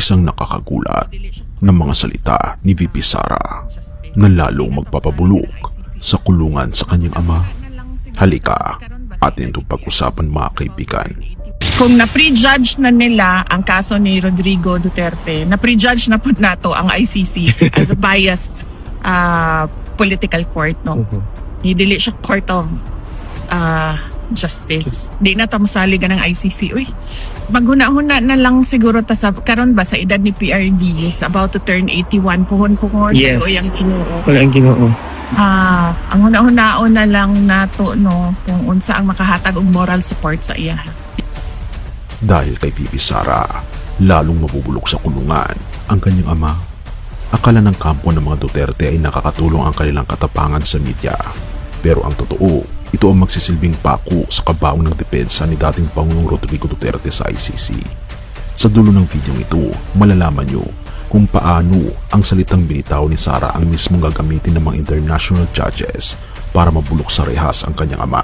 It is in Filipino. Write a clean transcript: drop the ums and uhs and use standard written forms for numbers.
Isang nakakagulat na mga salita ni VP Sara na lalong magpapabulok sa kulungan sa kanyang ama. Halika, atin itong pag-usapan mga kaibigan. Kung na-prejudge na nila ang kaso ni Rodrigo Duterte, na-prejudge na po nato ang ICC as a biased political court, no? Dili siya court of justice. Di na tamusali ka ng ICC. Uy, maghuna-huna na lang siguro ta sa karon ba sa edad ni PRD is about to turn 81 puhon. Yes. O yung Ginoo. Wala ang Ginoo. Ang huna-hunaon na lang nato, no, kung unsa ang makahatag og moral support sa iya. Dahil kay VP Sara, lalong mabubulok sa kulungan ang kanyang ama. Akala ng kampo ng mga Duterte ay nakakatulong ang kanilang katapangan sa media. Pero ang totoo, ito ang magsisilbing pako sa kabaong ng depensa ni dating Pangulong Rodrigo Duterte sa ICC. Sa dulo ng video ito, malalaman nyo kung paano ang salitang binitaw ni Sara ang mismong gagamitin ng mga international judges para mabulok sa rehas ang kanyang ama.